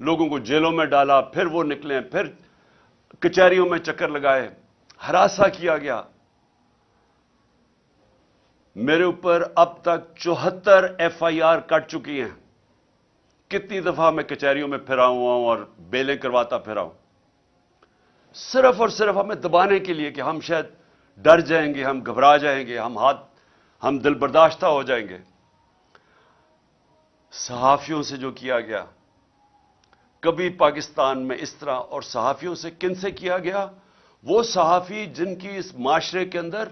لوگوں کو جیلوں میں ڈالا, پھر وہ نکلے, پھر کچہریوں میں چکر لگائے, ہراساں کیا گیا. میرے اوپر اب تک 74 FIR کٹ چکی ہیں. کتنی دفعہ میں کچہریوں میں پھرا ہوا ہوں اور بیلیں کرواتا پھرا ہوں, صرف اور صرف ہمیں دبانے کے لیے کہ ہم شاید ڈر جائیں گے, ہم گھبرا جائیں گے, ہم دل برداشتہ ہو جائیں گے. صحافیوں سے جو کیا گیا, کبھی پاکستان میں اس طرح, اور صحافیوں سے کن سے کیا گیا؟ وہ صحافی جن کی اس معاشرے کے اندر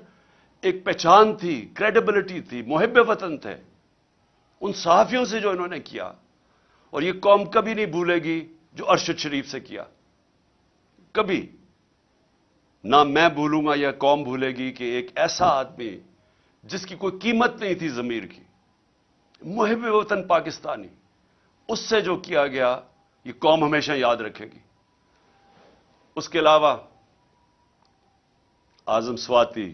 ایک پہچان تھی, کریڈیبلٹی تھی, محب وطن تھے, ان صحافیوں سے جو انہوں نے کیا. اور یہ قوم کبھی نہیں بھولے گی جو ارشد شریف سے کیا, کبھی نہ میں بھولوں گا یا قوم بھولے گی کہ ایک ایسا آدمی جس کی کوئی قیمت نہیں تھی ضمیر کی, محب وطن پاکستانی, اس سے جو کیا گیا یہ قوم ہمیشہ یاد رکھے گی. اس کے علاوہ اعظم سواتی,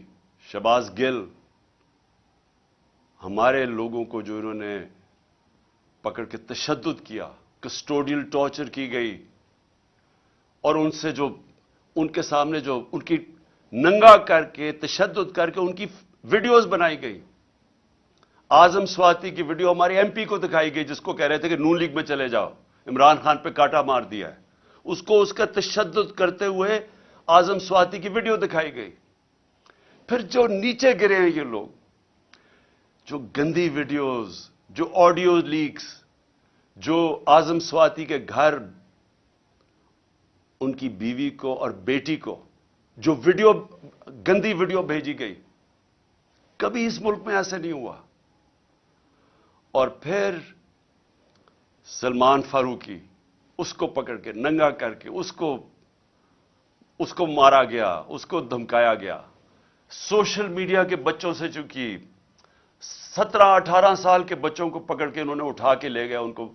شہباز گل, ہمارے لوگوں کو جو انہوں نے پکڑ کے تشدد کیا, کسٹوڈیل ٹارچر کی گئی, اور ان سے جو ان کے سامنے جو ان کی ننگا کر کے تشدد کر کے ان کی ویڈیوز بنائی گئی. اعظم سواتی کی ویڈیو ہمارے MP کو دکھائی گئی جس کو کہہ رہے تھے کہ نون لیگ میں چلے جاؤ, عمران خان پہ کاٹا مار دیا ہے, اس کو اس کا تشدد کرتے ہوئے اعظم سواتی کی ویڈیو دکھائی گئی. پھر جو نیچے گرے ہیں یہ لوگ, جو گندی ویڈیوز, جو آڈیو لیکس, جو اعظم سواتی کے گھر ان کی بیوی کو اور بیٹی کو جو ویڈیو, گندی ویڈیو بھیجی گئی, کبھی اس ملک میں ایسے نہیں ہوا. اور پھر سلمان فاروقی, اس کو پکڑ کے ننگا کر کے اس کو مارا گیا, اس کو دھمکایا گیا. سوشل میڈیا کے بچوں سے چونکہ 17-18 سال کے بچوں کو پکڑ کے انہوں نے اٹھا کے لے گیا, ان کو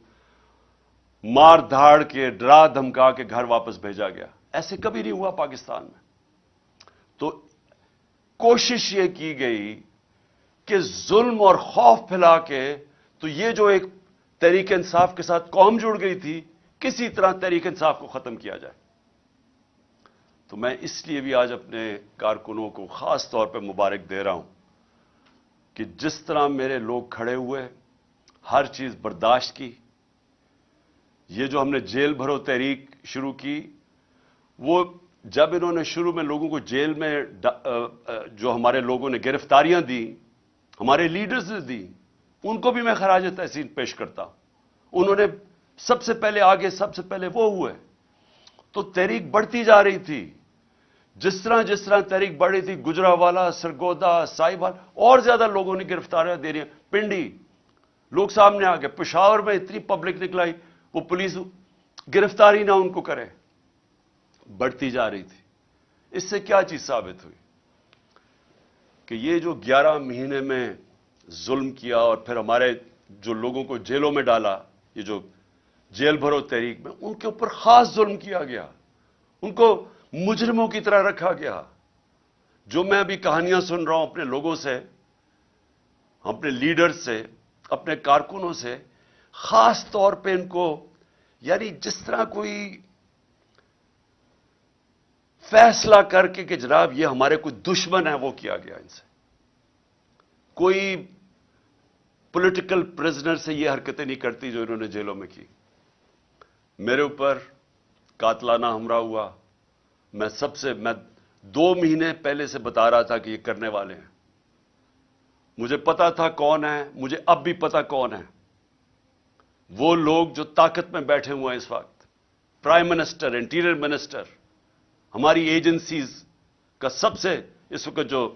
مار دھاڑ کے ڈرا دھمکا کے گھر واپس بھیجا گیا. ایسے کبھی نہیں ہوا پاکستان میں. تو کوشش یہ کی گئی کہ ظلم اور خوف پھیلا کے, تو یہ جو ایک تحریک انصاف کے ساتھ قوم جڑ گئی تھی, کسی طرح تحریک انصاف کو ختم کیا جائے. تو میں اس لیے بھی آج اپنے کارکنوں کو خاص طور پہ مبارک دے رہا ہوں کہ جس طرح میرے لوگ کھڑے ہوئے, ہر چیز برداشت کی. یہ جو ہم نے جیل بھرو تحریک شروع کی, وہ جب انہوں نے شروع میں لوگوں کو جیل میں جو ہمارے لوگوں نے گرفتاریاں دی, ہمارے لیڈرز نے دی, ان کو بھی میں خراج تحسین پیش کرتا ہوں. انہوں نے سب سے پہلے آگے, سب سے پہلے وہ ہوئے. تو تحریک بڑھتی جا رہی تھی. جس طرح تحریک بڑھ رہی تھی, گجرانوالہ, سرگودا, سائبال, اور زیادہ لوگوں نے گرفتاریاں دے رہی ہیں. پنڈی لوگ سامنے آ گئے, پشاور میں اتنی پبلک نکلائی, وہ پولیس گرفتاری نہ ان کو کرے. بڑھتی جا رہی تھی. اس سے کیا چیز ثابت ہوئی کہ یہ جو 11 مہینے میں ظلم کیا اور پھر ہمارے جو لوگوں کو جیلوں میں ڈالا, یہ جو جیل بھرو تحریک میں, ان کے اوپر خاص ظلم کیا گیا, ان کو مجرموں کی طرح رکھا گیا. جو میں ابھی کہانیاں سن رہا ہوں اپنے لوگوں سے, اپنے لیڈر سے, اپنے کارکنوں سے, خاص طور پہ ان کو, یعنی جس طرح کوئی فیصلہ کر کے کہ جناب یہ ہمارے کوئی دشمن ہے, وہ کیا گیا ان سے. کوئی پولیٹیکل پرزنر سے یہ حرکتیں نہیں کرتی جو انہوں نے جیلوں میں کی. میرے اوپر قاتلانہ حملہ ہوا. میں 2 مہینے پہلے سے بتا رہا تھا کہ یہ کرنے والے ہیں. مجھے پتا تھا کون ہے, مجھے اب بھی پتا کون ہے. وہ لوگ جو طاقت میں بیٹھے ہوئے ہیں اس وقت, پرائم منسٹر, انٹیریئر منسٹر, ہماری ایجنسیز کا سب سے اس وقت جو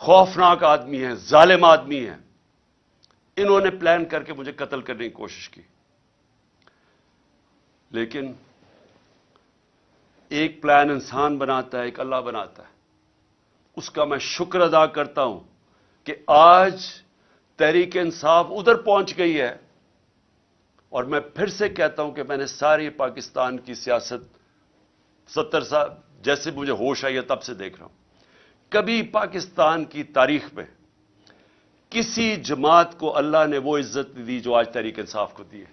خوفناک آدمی ہے, ظالم آدمی ہے, انہوں نے پلان کر کے مجھے قتل کرنے کی کوشش کی. لیکن ایک پلان انسان بناتا ہے, ایک اللہ بناتا ہے. اس کا میں شکر ادا کرتا ہوں کہ آج تحریک انصاف ادھر پہنچ گئی ہے. اور میں پھر سے کہتا ہوں کہ میں نے ساری پاکستان کی سیاست 70 سال جیسے مجھے ہوش آئی ہے تب سے دیکھ رہا ہوں. کبھی پاکستان کی تاریخ میں کسی جماعت کو اللہ نے وہ عزت دی جو آج تحریک انصاف کو دی ہے.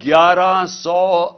1100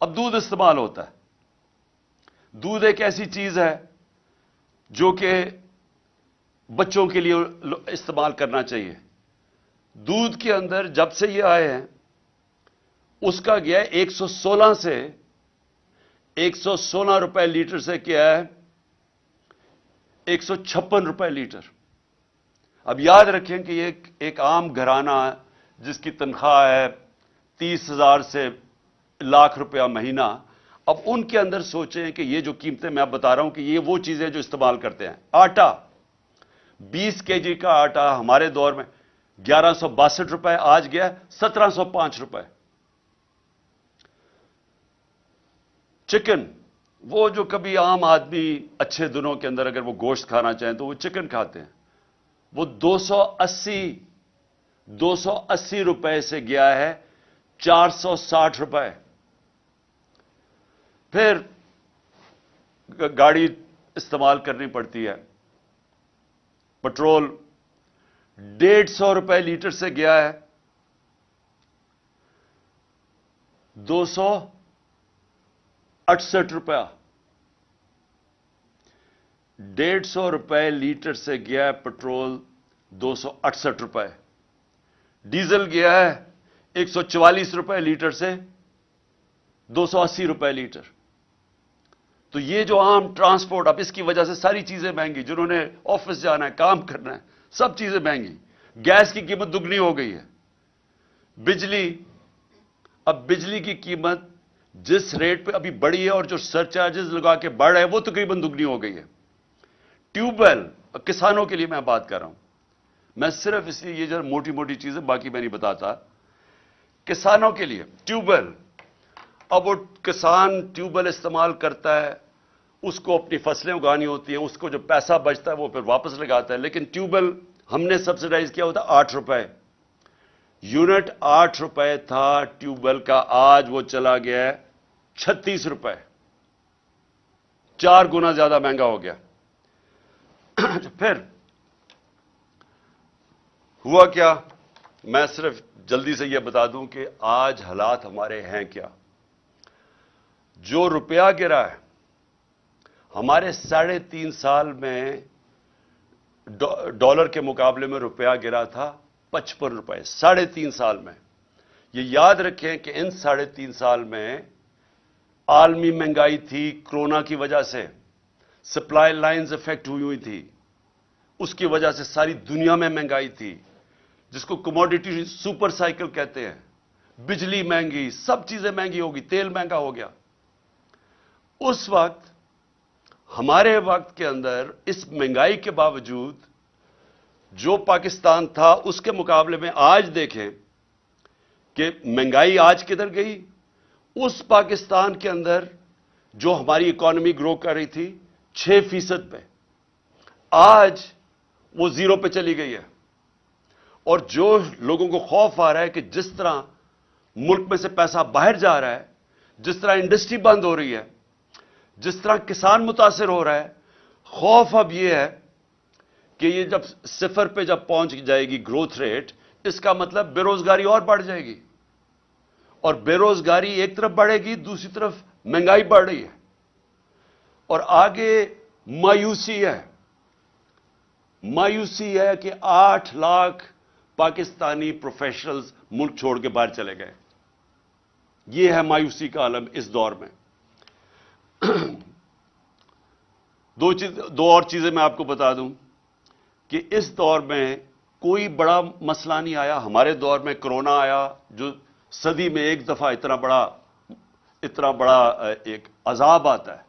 اب دودھ استعمال ہوتا ہے. دودھ ایک ایسی چیز ہے جو کہ بچوں کے لیے استعمال کرنا چاہیے. دودھ کے اندر جب سے یہ آئے ہیں اس کا گیا 116 سے 116 روپے لیٹر سے کیا ہے 156 روپے لیٹر. اب یاد رکھیں کہ یہ ایک عام گھرانہ جس کی تنخواہ ہے 30,000 سے لاکھ روپیہ مہینہ. اب ان کے اندر سوچیں کہ یہ جو قیمتیں میں اب بتا رہا ہوں کہ یہ وہ چیزیں جو استعمال کرتے ہیں. آٹا 20 کے جی کا آٹا ہمارے دور میں 1162 روپے، آج گیا 1705 روپے. چکن، وہ جو کبھی عام آدمی اچھے دنوں کے اندر اگر وہ گوشت کھانا چاہیں تو وہ چکن کھاتے ہیں، وہ 280 روپے سے گیا ہے 460 روپے. پھر گاڑی استعمال کرنی پڑتی ہے. پٹرول 150 روپے لیٹر سے گیا ہے 268 روپیہ. 150 روپے لیٹر سے گیا ہے پٹرول 268 روپے. ڈیزل گیا ہے 144 روپے لیٹر سے 280 روپے لیٹر. تو یہ جو عام ٹرانسپورٹ، اب اس کی وجہ سے ساری چیزیں مہنگی. جنہوں نے آفس جانا ہے، کام کرنا ہے، سب چیزیں مہنگی. گیس کی قیمت دگنی ہو گئی ہے. اب بجلی کی قیمت جس ریٹ پہ ابھی بڑھی ہے اور جو سر چارجز لگا کے بڑھ رہے ہیں وہ تقریباً دگنی ہو گئی ہے. ٹیوب ویل، کسانوں کے لیے میں بات کر رہا ہوں، میں صرف اس لیے یہ جو موٹی موٹی چیزیں باقی میں نہیں بتاتا. کسانوں کے لیے ٹیوب ویل، اب وہ کسان ٹیوب ویل استعمال کرتا ہے، اس کو اپنی فصلیں اگانی ہوتی ہیں، اس کو جو پیسہ بچتا ہے وہ پھر واپس لگاتا ہے. لیکن ٹیوب ویل ہم نے سبسڈائز کیا ہوتا 8 روپے یونٹ. 8 روپے تھا ٹیوب ویل کا، آج وہ چلا گیا ہے 36 روپے. 4 گنا زیادہ مہنگا ہو گیا. پھر ہوا کیا، میں صرف جلدی سے یہ بتا دوں کہ آج حالات ہمارے ہیں کیا. جو روپیہ گرا ہے ہمارے 3.5 سال میں ڈالر کے مقابلے میں روپیہ گرا تھا 55 روپے 3.5 سال میں. یہ یاد رکھیں کہ ان 3.5 سال میں عالمی مہنگائی تھی، کرونا کی وجہ سے سپلائی لائنز افیکٹ ہوئی تھی، اس کی وجہ سے ساری دنیا میں مہنگائی تھی جس کو کموڈٹی سپر سائیکل کہتے ہیں. بجلی مہنگی، سب چیزیں مہنگی ہوگی، تیل مہنگا ہو گیا. اس وقت ہمارے وقت کے اندر اس مہنگائی کے باوجود جو پاکستان تھا اس کے مقابلے میں آج دیکھیں کہ مہنگائی آج کدھر گئی. اس پاکستان کے اندر جو ہماری اکانومی گرو کر رہی تھی 6% پہ، آج وہ 0 پہ چلی گئی ہے. اور جو لوگوں کو خوف آ رہا ہے کہ جس طرح ملک میں سے پیسہ باہر جا رہا ہے، جس طرح انڈسٹری بند ہو رہی ہے، جس طرح کسان متاثر ہو رہا ہے، خوف اب یہ ہے کہ یہ جب 0 پہ جب پہنچ جائے گی گروتھ ریٹ، اس کا مطلب بے روزگاری اور بڑھ جائے گی. اور بے روزگاری ایک طرف بڑھے گی، دوسری طرف مہنگائی بڑھ رہی ہے. اور آگے مایوسی ہے کہ 8 لاکھ پاکستانی پروفیشنلز ملک چھوڑ کے باہر چلے گئے. یہ ہے مایوسی کا عالم اس دور میں. دو اور چیزیں میں آپ کو بتا دوں کہ اس دور میں کوئی بڑا مسئلہ نہیں آیا. ہمارے دور میں کرونا آیا جو صدی میں ایک دفعہ اتنا بڑا ایک عذاب آتا ہے.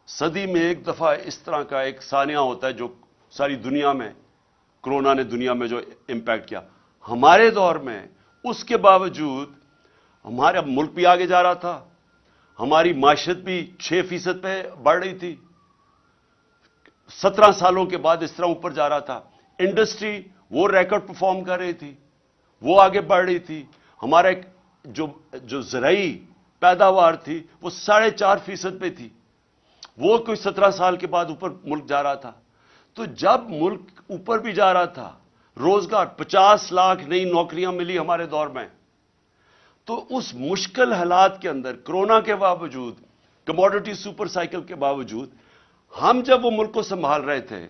صدی میں ایک دفعہ اس طرح کا ایک سانحہ ہوتا ہے جو ساری دنیا میں، کرونا نے دنیا میں جو امپیکٹ کیا. ہمارے دور میں اس کے باوجود ہمارا ملک بھی آگے جا رہا تھا، ہماری معیشت بھی 6% پہ بڑھ رہی تھی. 17 سالوں کے بعد اس طرح اوپر جا رہا تھا. انڈسٹری وہ ریکارڈ پرفارم کر رہی تھی، وہ آگے بڑھ رہی تھی. ہمارا جو زرعی پیداوار تھی وہ 4.5% پہ تھی، وہ کوئی 17 سال کے بعد اوپر ملک جا رہا تھا. تو جب ملک اوپر بھی جا رہا تھا، روزگار 50 لاکھ نئی نوکریاں ملی ہمارے دور میں. تو اس مشکل حالات کے اندر کرونا کے باوجود، کموڈٹی سپر سائیکل کے باوجود، ہم جب وہ ملک کو سنبھال رہے تھے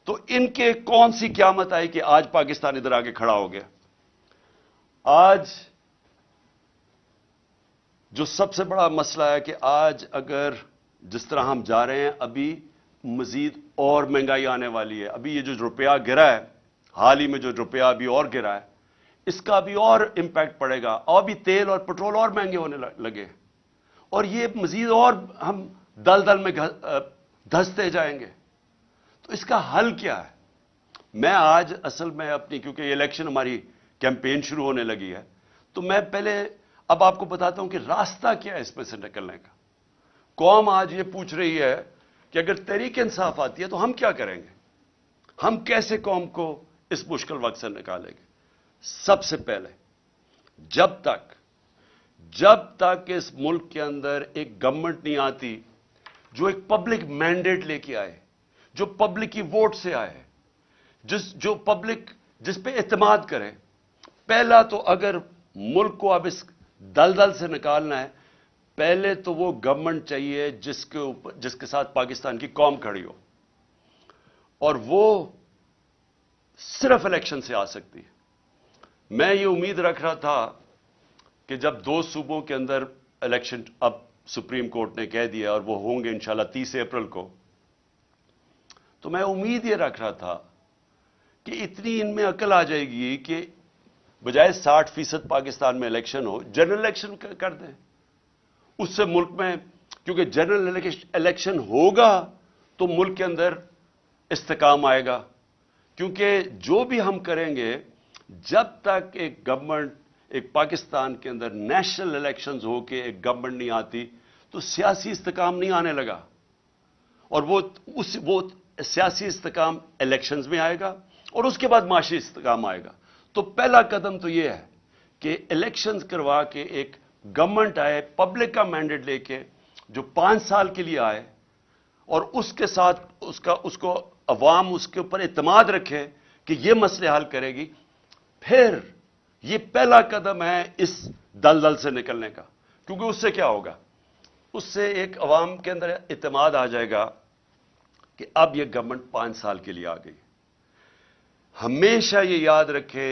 تو ان کے کون سی قیامت آئی کہ آج پاکستان ادھر آ کے کھڑا ہو گیا؟ آج جو سب سے بڑا مسئلہ ہے کہ آج اگر جس طرح ہم جا رہے ہیں، ابھی مزید اور مہنگائی آنے والی ہے. ابھی یہ جو روپیہ گرا ہے، حال ہی میں جو روپیہ ابھی اور گرا ہے، اس کا بھی اور امپیکٹ پڑے گا. اور بھی تیل اور پٹرول اور مہنگے ہونے لگے، اور یہ مزید اور ہم دلدل میں دھستے جائیں گے. تو اس کا حل کیا ہے؟ میں آج اصل میں اپنی، کیونکہ یہ الیکشن ہماری کیمپین شروع ہونے لگی ہے، تو میں پہلے اب آپ کو بتاتا ہوں کہ راستہ کیا ہے اس میں سے نکلنے کا. قوم آج یہ پوچھ رہی ہے کہ اگر تحریک انصاف آتی ہے تو ہم کیا کریں گے؟ ہم کیسے قوم کو اس مشکل وقت سے نکالیں گے؟ سب سے پہلے جب تک اس ملک کے اندر ایک گورنمنٹ نہیں آتی جو ایک پبلک مینڈیٹ لے کے آئے، جو پبلک کی ووٹ سے آئے، جو پبلک جس پہ اعتماد کرے. پہلا تو اگر ملک کو اب اس دلدل سے نکالنا ہے، پہلے تو وہ گورنمنٹ چاہیے جس کے ساتھ پاکستان کی قوم کھڑی ہو، اور وہ صرف الیکشن سے آ سکتی ہے. میں یہ امید رکھ رہا تھا کہ جب 2 صوبوں کے اندر الیکشن اب سپریم کورٹ نے کہہ دیا اور وہ ہوں گے انشاءاللہ 30 اپریل کو، تو میں امید یہ رکھ رہا تھا کہ اتنی ان میں عقل آ جائے گی کہ بجائے 60% پاکستان میں الیکشن ہو، جنرل الیکشن کر دیں. اس سے ملک میں، کیونکہ جنرل الیکشن ہوگا تو ملک کے اندر استحکام آئے گا. کیونکہ جو بھی ہم کریں گے، جب تک ایک گورنمنٹ، ایک پاکستان کے اندر نیشنل الیکشنز ہو کے ایک گورنمنٹ نہیں آتی، تو سیاسی استحکام نہیں آنے لگا. اور وہ سیاسی استحکام الیکشنز میں آئے گا اور اس کے بعد معاشی استحکام آئے گا. تو پہلا قدم تو یہ ہے کہ الیکشنز کروا کے ایک گورنمنٹ آئے پبلک کا مینڈیٹ لے کے، جو 5 سال کے لیے آئے، اور اس کے ساتھ اس کو عوام اس کے اوپر اعتماد رکھے کہ یہ مسئلے حل کرے گی. پھر یہ پہلا قدم ہے اس دلدل سے نکلنے کا. کیونکہ اس سے کیا ہوگا؟ اس سے ایک عوام کے اندر اعتماد آ جائے گا کہ اب یہ گورنمنٹ 5 سال کے لیے آ گئی. ہمیشہ یہ یاد رکھے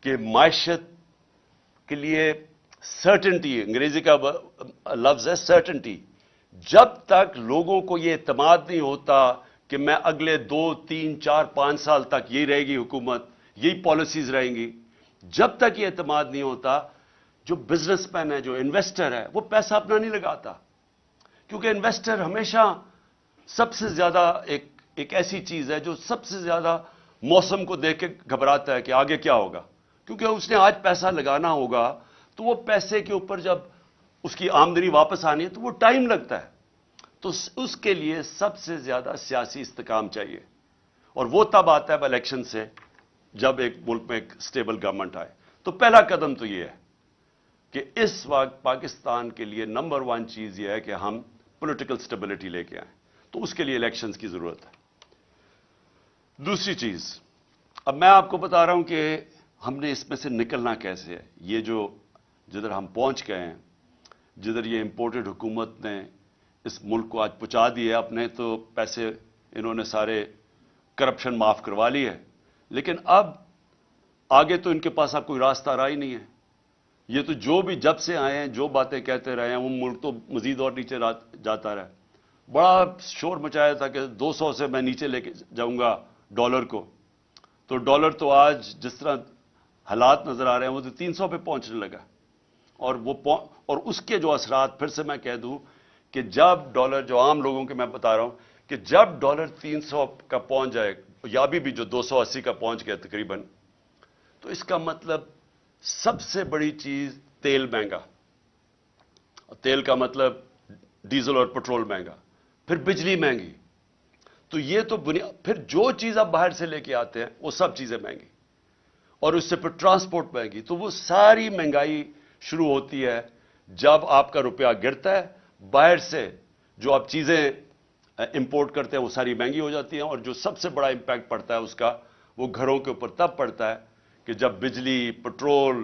کہ معیشت کے لیے سرٹنٹی، انگریزی کا لفظ ہے سرٹنٹی. جب تک لوگوں کو یہ اعتماد نہیں ہوتا کہ میں اگلے 2 3 4 5 سال تک یہی رہے گی حکومت، یہی پالیسیز رہیں گی، جب تک یہ اعتماد نہیں ہوتا، جو بزنس مین ہے، جو انویسٹر ہے، وہ پیسہ اپنا نہیں لگاتا. کیونکہ انویسٹر ہمیشہ سب سے زیادہ ایک ایسی چیز ہے جو سب سے زیادہ موسم کو دیکھ کے گھبراتا ہے کہ آگے کیا ہوگا. کیونکہ اس نے آج پیسہ لگانا ہوگا تو وہ پیسے کے اوپر جب اس کی آمدنی واپس آنی ہے تو وہ ٹائم لگتا ہے. تو اس کے لیے سب سے زیادہ سیاسی استحکام چاہیے، اور وہ تب آتا ہے الیکشن سے، جب ایک ملک میں ایک سٹیبل گورنمنٹ آئے. تو پہلا قدم تو یہ ہے کہ اس وقت پاکستان کے لیے نمبر 1 چیز یہ ہے کہ ہم پولیٹیکل سٹیبلٹی لے کے آئیں. تو اس کے لیے الیکشنز کی ضرورت ہے. دوسری چیز، اب میں آپ کو بتا رہا ہوں کہ ہم نے اس میں سے نکلنا کیسے ہے. یہ جو جدھر ہم پہنچ گئے ہیں، جدھر یہ امپورٹڈ حکومت نے اس ملک کو آج پہنچا دی ہے، اپنے تو پیسے انہوں نے سارے کرپشن معاف کروا لی ہے، لیکن اب آگے تو ان کے پاس اب کوئی راستہ رہا ہی نہیں ہے. یہ تو جو بھی جب سے آئے ہیں جو باتیں کہتے رہے ہیں، وہ ملک تو مزید اور نیچے جاتا رہا. بڑا شور مچایا تھا کہ 200 سے میں نیچے لے کے جاؤں گا ڈالر کو. تو ڈالر تو آج جس طرح حالات نظر آ رہے ہیں وہ تو 300 پہ پہنچنے لگا. اور اس کے جو اثرات، پھر سے میں کہہ دوں کہ جب ڈالر، جو عام لوگوں کے میں بتا رہا ہوں کہ جب ڈالر 300 کا پہنچ جائے، یا بھی جو 280 کا پہنچ گیا تقریباً، تو اس کا مطلب سب سے بڑی چیز تیل مہنگا. تیل کا مطلب ڈیزل اور پٹرول مہنگا، پھر بجلی مہنگی. تو یہ تو پھر جو چیز آپ باہر سے لے کے آتے ہیں وہ سب چیزیں مہنگی، اور اس سے پھر ٹرانسپورٹ مہنگی. تو وہ ساری مہنگائی شروع ہوتی ہے جب آپ کا روپیہ گرتا ہے. باہر سے جو آپ چیزیں امپورٹ کرتے ہیں وہ ساری مہنگی ہو جاتی ہیں، اور جو سب سے بڑا امپیکٹ پڑتا ہے اس کا، وہ گھروں کے اوپر تب پڑتا ہے کہ جب بجلی، پٹرول،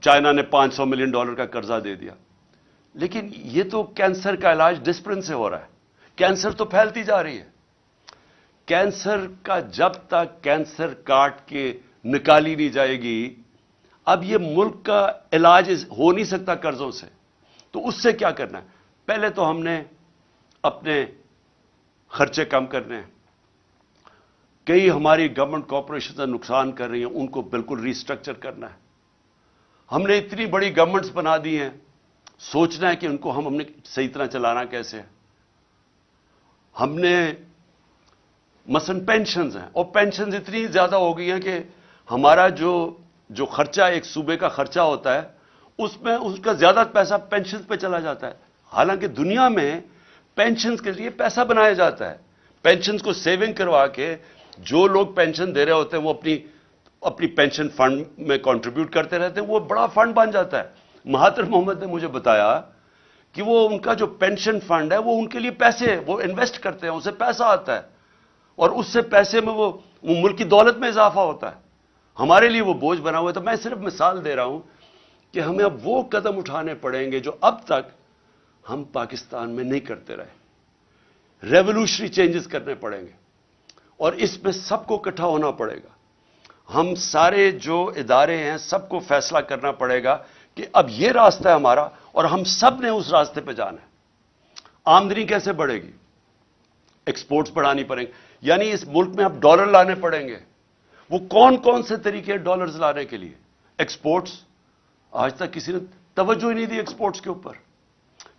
چائنا نے $500 ملین کا قرضہ دے دیا. لیکن یہ تو کینسر کا علاج ڈسپرن سے ہو رہا ہے. کینسر تو پھیلتی جا رہی ہے. کینسر کا جب تک کینسر کاٹ کے نکالی نہیں جائے گی، اب یہ ملک کا علاج ہو نہیں سکتا قرضوں سے. تو اس سے کیا کرنا ہے؟ پہلے تو ہم نے اپنے خرچے کم کرنے ہیں. کئی ہماری گورنمنٹ کارپوریشن نقصان کر رہی ہیں، ان کو بالکل ریسٹرکچر کرنا ہے. ہم نے اتنی بڑی گورنمنٹس بنا دی ہیں، سوچنا ہے کہ ان کو ہم نے صحیح طرح چلانا کیسے ہے. ہم نے مثلا پینشنز ہیں، اور پینشنز اتنی زیادہ ہو گئی ہیں کہ ہمارا جو خرچہ ایک صوبے کا خرچہ ہوتا ہے، اس میں اس کا زیادہ پیسہ پینشنز پہ چلا جاتا ہے. حالانکہ دنیا میں پینشنز کے لیے پیسہ بنایا جاتا ہے. پینشنز کو سیونگ کروا کے جو لوگ پینشن دے رہے ہوتے ہیں وہ اپنی پینشن فنڈ میں کنٹریبیوٹ کرتے رہتے ہیں، وہ بڑا فنڈ بن جاتا ہے. مہاتر محمد نے مجھے بتایا کہ وہ ان کا جو پینشن فنڈ ہے وہ ان کے لیے پیسے وہ انویسٹ کرتے ہیں، اسے پیسہ آتا ہے، اور اس سے پیسے میں وہ ملک کی دولت میں اضافہ ہوتا ہے. ہمارے لیے وہ بوجھ بنا ہوا ہے. تو میں صرف مثال دے رہا ہوں کہ ہمیں اب وہ قدم اٹھانے پڑیں گے جو اب تک ہم پاکستان میں نہیں کرتے رہے. ریولوشنری چینجز کرنے پڑیں گے، اور اس میں سب کو اکٹھا ہونا پڑے گا. ہم سارے جو ادارے ہیں سب کو فیصلہ کرنا پڑے گا کہ اب یہ راستہ ہے ہمارا، اور ہم سب نے اس راستے پہ جانا ہے. آمدنی کیسے بڑھے گی؟ ایکسپورٹس بڑھانی پڑیں گے. یعنی اس ملک میں اب ڈالر لانے پڑیں گے. وہ کون کون سے طریقے ڈالرز لانے کے لیے؟ ایکسپورٹس. آج تک کسی نے توجہ ہی نہیں دی ایکسپورٹس کے اوپر.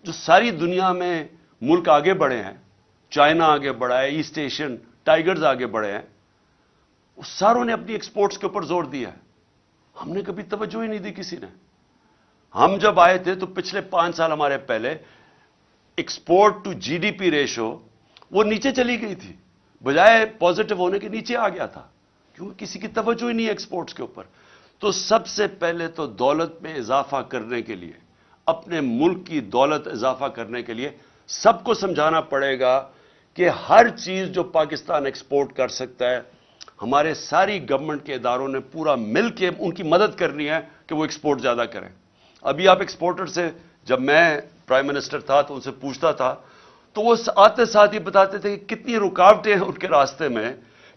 جو ساری دنیا میں ملک آگے بڑھے ہیں، چائنا آگے بڑھا ہے، ایسٹ ایشین ٹائیگرز آگے بڑھے ہیں، وہ ساروں نے اپنی ایکسپورٹس کے اوپر زور دیا ہے. ہم نے کبھی توجہ ہی نہیں دی کسی نے. ہم جب آئے تھے تو پچھلے 5 سال ہمارے پہلے export to G D P ratio وہ نیچے چلی گئی تھی، بجائے پازیٹو ہونے کے نیچے آ گیا تھا، کیونکہ کسی کی توجہ ہی نہیں ایکسپورٹس کے اوپر. تو سب سے پہلے تو دولت میں اضافہ کرنے کے لیے، اپنے ملک کی دولت اضافہ کرنے کے لیے سب کو سمجھانا پڑے گا کہ ہر چیز جو پاکستان ایکسپورٹ کر سکتا ہے، ہمارے ساری گورنمنٹ کے اداروں نے پورا مل کے ان کی مدد کرنی ہے کہ وہ ایکسپورٹ زیادہ کریں. ابھی آپ ایکسپورٹر سے، جب میں پرائم منسٹر تھا تو ان سے پوچھتا تھا تو وہ آتے ساتھ ہی بتاتے تھے کہ کتنی رکاوٹیں ہیں ان کے راستے میں،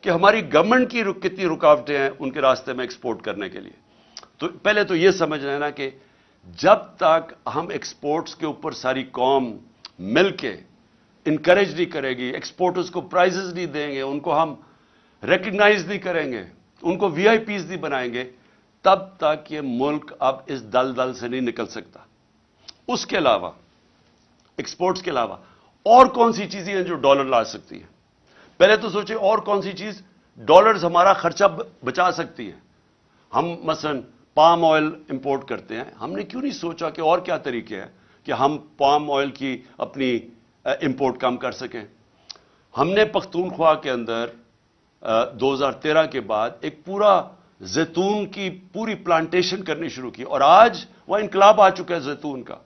کہ ہماری گورنمنٹ کی کتنی رکاوٹیں ہیں ان کے راستے میں ایکسپورٹ کرنے کے لیے. تو پہلے تو یہ سمجھ لینا کہ جب تک ہم ایکسپورٹس کے اوپر ساری قوم مل کے انکریج نہیں کرے گی، ایکسپورٹرز کو پرائزز نہیں دیں گے، ان کو ہم ریکگنائز نہیں کریں گے، ان کو وی آئی پیز نہیں بنائیں گے، تب تک یہ ملک اب اس دلدل سے نہیں نکل سکتا. اس کے علاوہ، ایکسپورٹس کے علاوہ اور کون سی چیزیں ہیں جو ڈالر لا سکتی ہیں؟ پہلے تو سوچیں اور کون سی چیز ڈالرز ہمارا خرچہ بچا سکتی ہے. ہم مثلا پام آئل امپورٹ کرتے ہیں، ہم نے کیوں نہیں سوچا کہ اور کیا طریقے ہیں کہ ہم پام آئل کی اپنی امپورٹ کم کر سکیں؟ ہم نے پختونخوا کے اندر 2013 کے بعد ایک پورا زیتون کی پوری پلانٹیشن کرنی شروع کی، اور آج وہ انقلاب آ چکا ہے زیتون کا.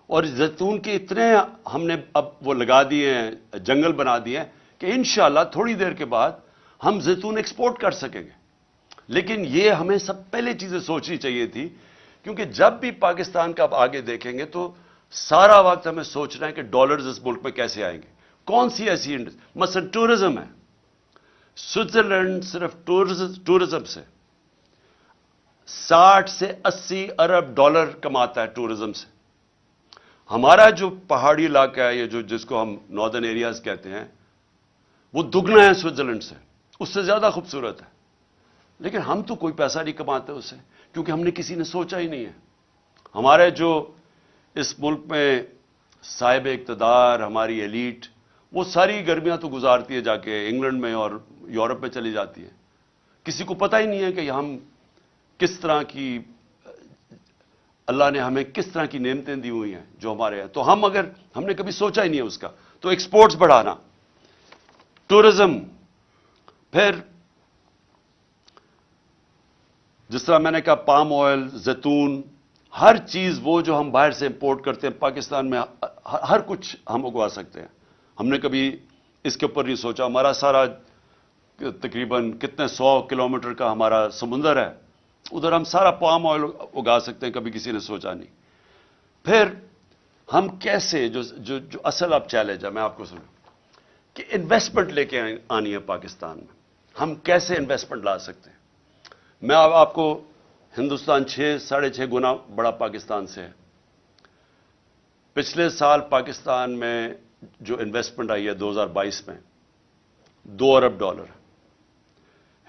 اور زیتون کے اتنے ہم نے اب وہ لگا دیے ہیں، جنگل بنا دیے ہیں کہ انشاءاللہ تھوڑی دیر کے بعد ہم زیتون ایکسپورٹ کر سکیں گے. لیکن یہ ہمیں سب پہلے چیزیں سوچنی چاہیے تھی، کیونکہ جب بھی پاکستان کا اب آگے دیکھیں گے تو سارا وقت ہمیں سوچنا ہے کہ ڈالرز اس ملک میں کیسے آئیں گے. کون سی ایسی مثلا ٹورزم ہے. سوئٹزرلینڈ صرف ٹورزم سے 60 سے 80 ارب ڈالر کماتا ہے ٹورزم سے. ہمارا جو پہاڑی علاقہ ہے، یہ جس کو ہم ناردرن ایریاز کہتے ہیں، وہ دگنا ہے سوئٹزرلینڈ سے، اس سے زیادہ خوبصورت ہے. لیکن ہم تو کوئی پیسہ نہیں کماتے اس سے، کیونکہ ہم نے کسی نے سوچا ہی نہیں ہے. ہمارے جو اس ملک میں صاحب اقتدار، ہماری ایلیٹ، وہ ساری گرمیاں تو گزارتی ہے جا کے انگلینڈ میں اور یورپ میں چلی جاتی ہے. کسی کو پتہ ہی نہیں ہے کہ ہم کس طرح کی، اللہ نے ہمیں کس طرح کی نعمتیں دی ہوئی ہیں جو ہمارے ہیں. تو ہم نے کبھی سوچا ہی نہیں ہے اس کا. تو ایکسپورٹس بڑھانا، ٹورزم، پھر جس طرح میں نے کہا پام آئل، زیتون، ہر چیز وہ جو ہم باہر سے امپورٹ کرتے ہیں پاکستان میں ہر کچھ ہم اگوا سکتے ہیں. ہم نے کبھی اس کے اوپر نہیں سوچا. ہمارا سارا تقریباً کتنے 100 کلومیٹر کا ہمارا سمندر ہے، ادھر ہم سارا پام آئل اگا سکتے ہیں، کبھی کسی نے سوچا نہیں۔ پھر ہم کیسے، جو اصل اب چیلنج ہے میں آپ کو سنوں کہ انویسٹمنٹ لے کے آنی ہے پاکستان میں، ہم کیسے انویسٹمنٹ لا سکتے ہیں؟ میں آپ کو، ہندوستان 6.5 گنا بڑا پاکستان سے ہے۔ پچھلے سال پاکستان میں جو انویسٹمنٹ آئی ہے 2022 میں $2 ارب۔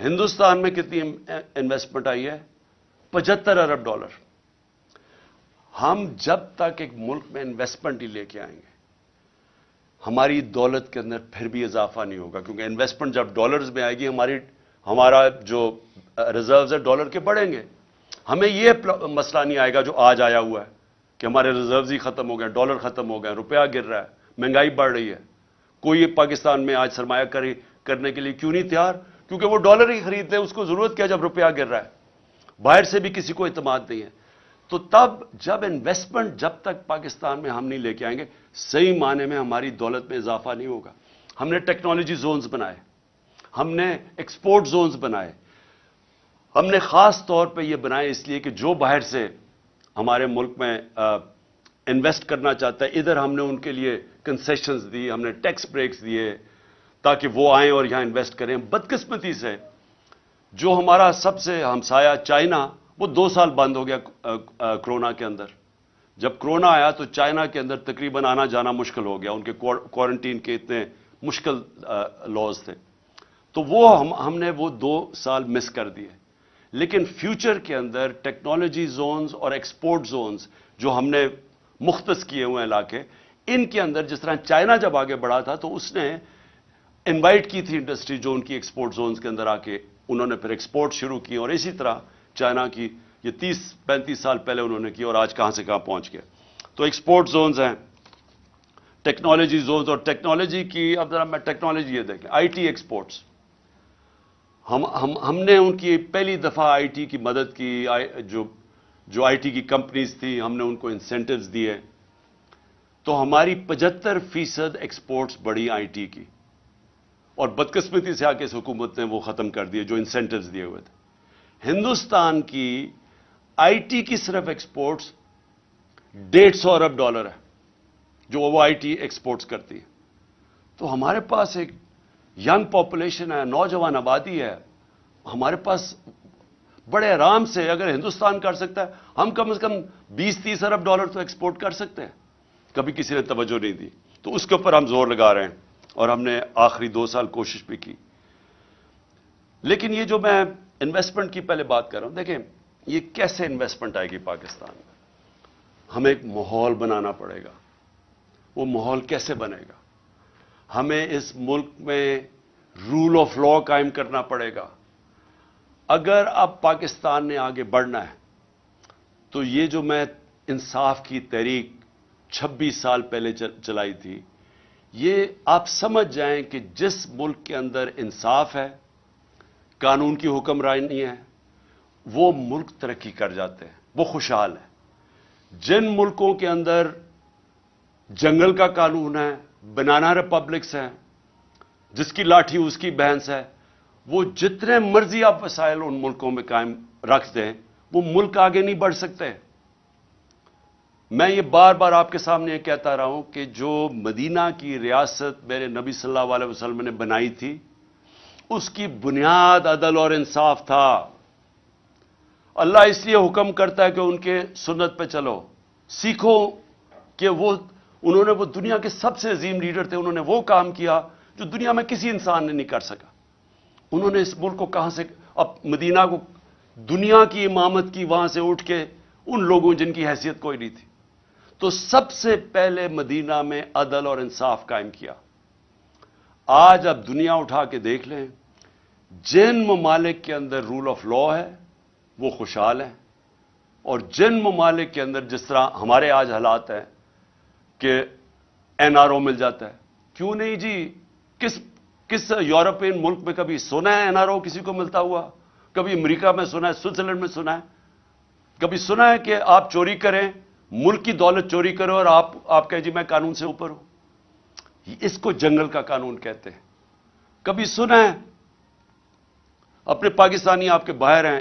ہندوستان میں کتنی انویسٹمنٹ آئی ہے؟ $75 ارب۔ ہم جب تک ایک ملک میں انویسٹمنٹ ہی لے کے آئیں گے، ہماری دولت کے اندر پھر بھی اضافہ نہیں ہوگا، کیونکہ انویسٹمنٹ جب ڈالرز میں آئے گی، ہمارا جو ریزروز ہے ڈالر کے بڑھیں گے۔ ہمیں یہ مسئلہ نہیں آئے گا جو آج آیا ہوا ہے کہ ہمارے ریزروز ہی ختم ہو گئے، ڈالر ختم ہو گئے، روپیہ گر رہا ہے، مہنگائی بڑھ رہی ہے۔ کوئی پاکستان میں آج سرمایہ کاری کرنے کے لیے کیوں نہیں تیار؟ کیونکہ وہ ڈالر ہی خریدتے ہیں، اس کو ضرورت کیا جب روپیہ گر رہا ہے؟ باہر سے بھی کسی کو اعتماد نہیں ہے۔ تو تب جب انویسٹمنٹ جب تک پاکستان میں ہم نہیں لے کے آئیں گے، صحیح معنی میں ہماری دولت میں اضافہ نہیں ہوگا۔ ہم نے ٹیکنالوجی زونز بنائے، ہم نے ایکسپورٹ زونز بنائے، ہم نے خاص طور پہ یہ بنائے اس لیے کہ جو باہر سے ہمارے ملک میں انویسٹ کرنا چاہتا ہے، ادھر ہم نے ان کے لیے کنسیشنز دی، ہم نے ٹیکس بریکس دیے تاکہ وہ آئیں اور یہاں انویسٹ کریں۔ بدقسمتی سے جو ہمارا سب سے ہمسایہ چائنا، وہ 2 سال بند ہو گیا کرونا کے اندر۔ جب کرونا آیا تو چائنا کے اندر تقریباً آنا جانا مشکل ہو گیا، ان کے کوارنٹین کے اتنے مشکل لاز تھے، تو وہ ہم نے وہ 2 سال مس کر دیے۔ لیکن فیوچر کے اندر ٹیکنالوجی زونز اور ایکسپورٹ زونز جو ہم نے مختص کیے ہوئے علاقے، ان کے اندر جس طرح چائنا جب آگے بڑھا تھا تو اس نے انوائٹ کی تھی انڈسٹری جو ان کی ایکسپورٹ زونز کے اندر آ کے انہوں نے پھر ایکسپورٹ شروع کی، اور اسی طرح چائنا کی یہ 30-35 سال پہلے انہوں نے کی، اور آج کہاں سے کہاں پہنچ گئے۔ تو ایکسپورٹ زونز ہیں، ٹیکنالوجی زونز، اور ٹیکنالوجی کی اب ذرا میں ٹیکنالوجی یہ دیکھیں، آئی ٹی ایکسپورٹس، ہم نے ان کی پہلی دفعہ آئی ٹی کی مدد کی، جو آئی ٹی کی کمپنیز تھی ہم نے ان کو انسینٹیوز دیے، تو ہماری 75% ایکسپورٹس بڑی آئی ٹی کی، اور بدقسمتی سے آ کے اس حکومت نے وہ ختم کر دیے جو انسینٹیوز دیے ہوئے تھے۔ ہندوستان کی آئی ٹی کی صرف ایکسپورٹس $150 ارب ہے جو وہ آئی ٹی ایکسپورٹس کرتی ہے۔ تو ہمارے پاس ایک ینگ پاپولیشن ہے، نوجوان آبادی ہے، ہمارے پاس بڑے آرام سے اگر ہندوستان کر سکتا ہے، ہم کم از کم $20-30 ارب تو ایکسپورٹ کر سکتے ہیں۔ کبھی کسی نے توجہ نہیں دی، تو اس کے اوپر ہم زور لگا رہے ہیں، اور ہم نے آخری 2 سال کوشش بھی کی۔ لیکن یہ جو میں انویسٹمنٹ کی پہلے بات کر رہا ہوں، دیکھیں یہ کیسے انویسٹمنٹ آئے گی پاکستان میں؟ ہمیں ایک ماحول بنانا پڑے گا۔ وہ ماحول کیسے بنے گا؟ ہمیں اس ملک میں رول آف لا قائم کرنا پڑے گا۔ اگر اب پاکستان نے آگے بڑھنا ہے تو یہ جو میں انصاف کی تحریک 26 سال پہلے چلائی تھی، یہ آپ سمجھ جائیں کہ جس ملک کے اندر انصاف ہے، قانون کی حکمرانی ہے، وہ ملک ترقی کر جاتے ہیں، وہ خوشحال ہے۔ جن ملکوں کے اندر جنگل کا قانون ہے، بنانا ریپبلکس ہیں، جس کی لاٹھی اس کی بھینس ہے، وہ جتنے مرضی آپ وسائل ان ملکوں میں قائم رکھ دیں، وہ ملک آگے نہیں بڑھ سکتے۔ میں یہ بار بار آپ کے سامنے یہ کہتا رہا ہوں کہ جو مدینہ کی ریاست میرے نبی صلی اللہ علیہ وسلم نے بنائی تھی، اس کی بنیاد عدل اور انصاف تھا۔ اللہ اس لیے حکم کرتا ہے کہ ان کے سنت پہ چلو، سیکھو کہ انہوں نے وہ دنیا کے سب سے عظیم لیڈر تھے، انہوں نے وہ کام کیا جو دنیا میں کسی انسان نے نہیں کر سکا۔ انہوں نے اس ملک کو کہاں سے، اب مدینہ کو دنیا کی امامت کی وہاں سے اٹھ کے ان لوگوں جن کی حیثیت کوئی نہیں تھی، تو سب سے پہلے مدینہ میں عدل اور انصاف قائم کیا۔ آج اب دنیا اٹھا کے دیکھ لیں، جن ممالک کے اندر رول آف لا ہے وہ خوشحال ہیں، اور جن ممالک کے اندر جس طرح ہمارے آج حالات ہیں کہ این آر او مل جاتا ہے، کیوں نہیں جی؟ کس یورپین ملک میں کبھی سنا ہے این آر او کسی کو ملتا ہوا؟ کبھی امریکہ میں سنا ہے، سوئٹزرلینڈ میں سنا ہے؟ کبھی سنا ہے کہ آپ چوری کریں، ملک کی دولت چوری کرو اور آپ کہیں جی میں قانون سے اوپر ہوں؟ اس کو جنگل کا قانون کہتے ہیں۔ کبھی سنا ہے؟ اپنے پاکستانی آپ کے باہر ہیں،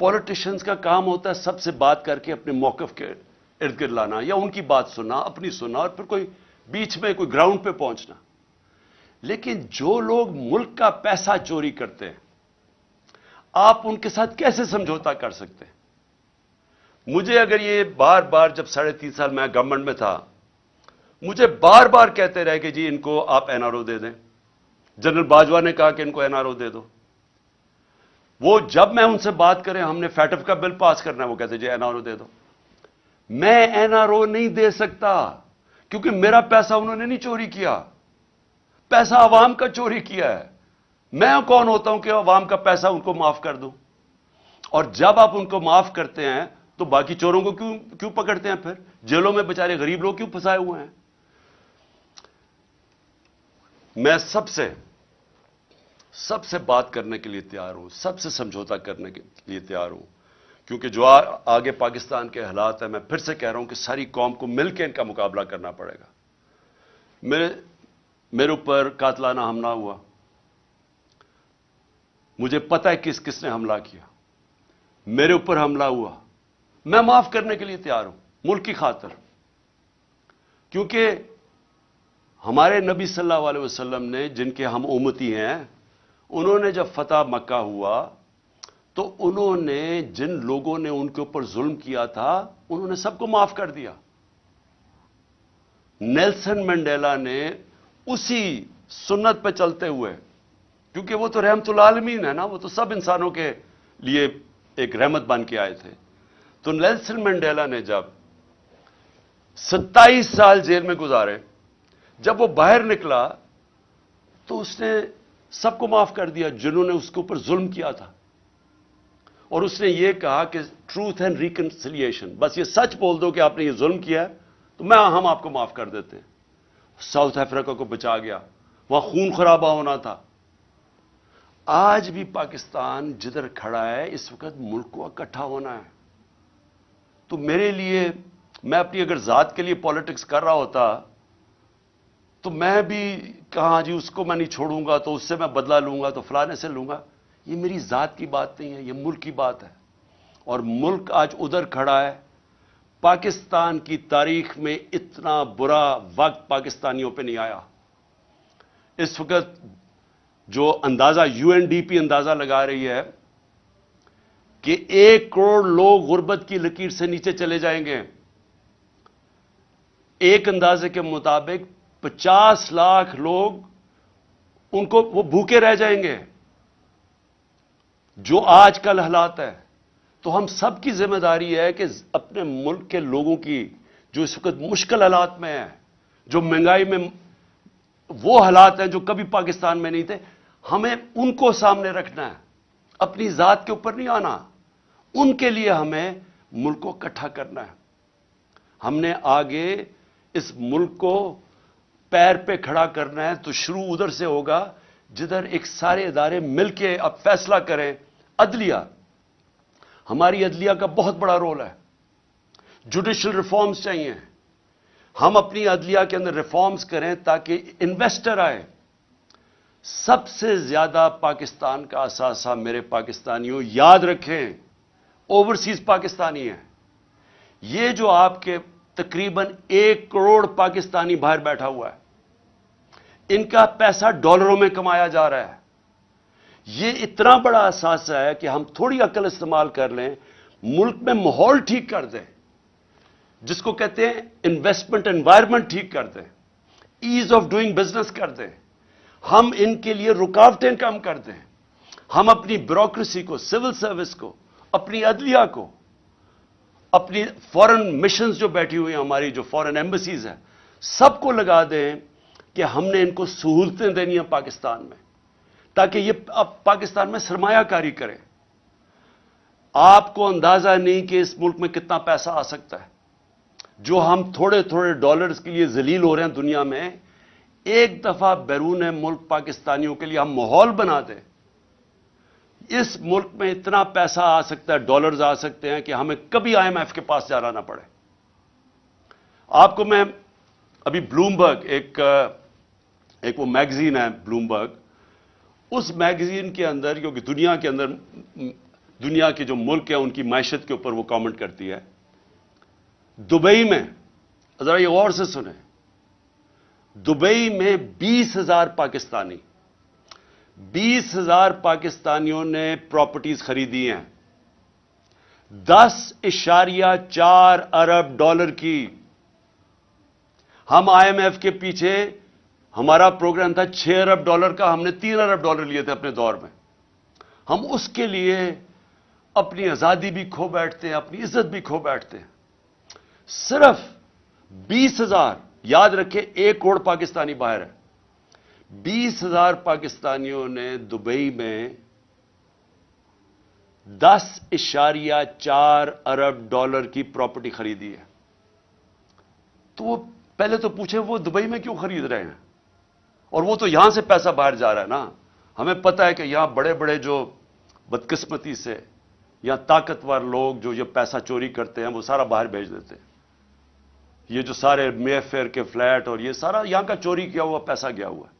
پولیٹیشنز کا کام ہوتا ہے سب سے بات کر کے اپنے موقف کے ارد گرد لانا، یا ان کی بات سننا، اپنی سننا، اور پھر کوئی بیچ میں کوئی گراؤنڈ پہ پہنچنا. لیکن جو لوگ ملک کا پیسہ چوری کرتے ہیں، آپ ان کے ساتھ کیسے سمجھوتا کر سکتے ہیں؟ مجھے اگر یہ بار بار، جب 3.5 سال میں گورنمنٹ میں تھا، مجھے بار بار کہتے رہے کہ جی ان کو آپ این آر او دے دیں. جنرل باجوہ نے کہا کہ ان کو این آر او دے دو. وہ جب میں ان سے بات کریں ہم نے فیٹف کا بل پاس کرنا ہے، وہ کہتے جی این آر او دے دو. میں این آر او نہیں دے سکتا، کیونکہ میرا پیسہ انہوں نے نہیں چوری کیا، پیسہ عوام کا چوری کیا ہے. میں کون ہوتا ہوں کہ عوام کا پیسہ ان کو معاف کر دوں؟ اور جب آپ ان کو معاف کرتے ہیں تو باقی چوروں کو کیوں پکڑتے ہیں؟ پھر جیلوں میں بیچارے غریب لوگ کیوں پھنسائے ہوئے ہیں؟ میں سب سے بات کرنے کے لیے تیار ہوں، سب سے سمجھوتا کرنے کے لیے تیار ہوں، کیونکہ جو آگے پاکستان کے حالات ہیں، میں پھر سے کہہ رہا ہوں کہ ساری قوم کو مل کے ان کا مقابلہ کرنا پڑے گا. میرے اوپر قاتلانہ حملہ ہوا، مجھے پتہ ہے کس نے حملہ کیا. میرے اوپر حملہ ہوا، میں معاف کرنے کے لیے تیار ہوں ملک کی خاطر، کیونکہ ہمارے نبی صلی اللہ علیہ وسلم نے، جن کے ہم امتی ہیں، انہوں نے جب فتح مکہ ہوا تو انہوں نے جن لوگوں نے ان کے اوپر ظلم کیا تھا انہوں نے سب کو معاف کر دیا. نیلسن منڈیلا نے اسی سنت پہ چلتے ہوئے، کیونکہ وہ تو رحمت العالمین ہے نا، وہ تو سب انسانوں کے لیے ایک رحمت بن کے آئے تھے. تو نیلسن منڈیلا نے جب 27 سال جیل میں گزارے، جب وہ باہر نکلا تو اس نے سب کو معاف کر دیا جنہوں نے اس کے اوپر ظلم کیا تھا. اور اس نے یہ کہا کہ ٹروتھ اینڈ ریکنسیلیشن، بس یہ سچ بول دو کہ آپ نے یہ ظلم کیا ہے تو ہم آپ کو معاف کر دیتے ہیں. ساؤتھ افریقہ کو بچا گیا، وہاں خون خرابہ ہونا تھا. آج بھی پاکستان جدھر کھڑا ہے اس وقت ملک کو اکٹھا ہونا ہے. تو میرے لیے، میں اپنی اگر ذات کے لیے پالیٹکس کر رہا ہوتا تو میں بھی کہاں جی اس کو میں نہیں چھوڑوں گا تو اس سے میں بدلہ لوں گا تو فلانے سے لوں گا. یہ میری ذات کی بات نہیں ہے، یہ ملک کی بات ہے. اور ملک آج ادھر کھڑا ہے. پاکستان کی تاریخ میں اتنا برا وقت پاکستانیوں پہ نہیں آیا. اس وقت جو اندازہ یو این ڈی پی اندازہ لگا رہی ہے کہ 1 کروڑ لوگ غربت کی لکیر سے نیچے چلے جائیں گے. ایک اندازے کے مطابق 50 لاکھ لوگ وہ بھوکے رہ جائیں گے. جو آج کل حالات ہے، تو ہم سب کی ذمہ داری ہے کہ اپنے ملک کے لوگوں کی جو اس وقت مشکل حالات میں ہیں، جو مہنگائی میں وہ حالات ہیں جو کبھی پاکستان میں نہیں تھے، ہمیں ان کو سامنے رکھنا ہے، اپنی ذات کے اوپر نہیں آنا. ان کے لیے ہمیں ملک کو اکٹھا کرنا ہے. ہم نے آگے اس ملک کو پیر پہ کھڑا کرنا ہے تو شروع ادھر سے ہوگا جدھر ایک سارے ادارے مل کے اب فیصلہ کریں. عدلیہ، ہماری عدلیہ کا بہت بڑا رول ہے. جوڈیشل ریفارمز چاہیے. ہم اپنی عدلیہ کے اندر ریفارمز کریں تاکہ انویسٹر آئے. سب سے زیادہ پاکستان کا اثاثہ میرے پاکستانیوں یاد رکھیں اوورسیز پاکستانی ہیں. یہ جو آپ کے تقریباً 1 کروڑ پاکستانی باہر بیٹھا ہوا ہے، ان کا پیسہ ڈالروں میں کمایا جا رہا ہے. یہ اتنا بڑا اثاثہ ہے کہ ہم تھوڑی عقل استعمال کر لیں، ملک میں ماحول ٹھیک کر دیں، جس کو کہتے ہیں انویسٹمنٹ انوائرمنٹ ٹھیک کر دیں، ایز آف ڈوئنگ بزنس کر دیں. ہم ان کے لیے رکاوٹیں کم کر دیں. ہم اپنی بیوروکریسی کو، سول سروس کو، اپنی عدلیہ کو، اپنی فورن مشنز جو بیٹھی ہوئی ہیں، ہماری جو فورن ایمبیسیز ہیں، سب کو لگا دیں کہ ہم نے ان کو سہولتیں دینی ہیں پاکستان میں، تاکہ یہ اب پاکستان میں سرمایہ کاری کریں. آپ کو اندازہ نہیں کہ اس ملک میں کتنا پیسہ آ سکتا ہے. جو ہم تھوڑے تھوڑے ڈالرز کے لیے ذلیل ہو رہے ہیں دنیا میں، ایک دفعہ بیرون ملک پاکستانیوں کے لیے ہم ماحول بنا دیں، اس ملک میں اتنا پیسہ آ سکتا ہے، ڈالرز آ سکتے ہیں کہ ہمیں کبھی آئی ایم ایف کے پاس جانا نہ پڑے. آپ کو میں ابھی بلومبرگ، ایک وہ میگزین ہے بلومبرگ، اس میگزین کے اندر، کیونکہ دنیا کے اندر دنیا کے جو ملک ہیں ان کی معیشت کے اوپر وہ کامنٹ کرتی ہے. دبئی میں ذرا یہ غور سے سنیں، دبئی میں 20,000 پاکستانیوں نے پراپرٹیز خریدی ہیں، 10.4 ارب ڈالر کی. ہم آئی ایم ایف کے پیچھے ہمارا پروگرام تھا 6 ارب ڈالر کا، ہم نے 3 ارب ڈالر لیے تھے اپنے دور میں. ہم اس کے لیے اپنی آزادی بھی کھو بیٹھتے ہیں، اپنی عزت بھی کھو بیٹھتے ہیں. صرف 20,000، یاد رکھیں 1 کروڑ پاکستانی باہر ہے، 20,000 پاکستانیوں نے دبئی میں 10.4 ارب ڈالر کی پراپرٹی خریدی ہے. تو وہ پہلے تو پوچھیں وہ دبئی میں کیوں خرید رہے ہیں؟ اور وہ تو یہاں سے پیسہ باہر جا رہا ہے نا. ہمیں پتہ ہے کہ یہاں بڑے بڑے جو بدقسمتی سے یا طاقتور لوگ جو یہ پیسہ چوری کرتے ہیں وہ سارا باہر بھیج دیتے ہیں. یہ جو سارے مے فیئر کے فلیٹ اور یہ سارا یہاں کا چوری کیا ہوا پیسہ گیا ہوا ہے.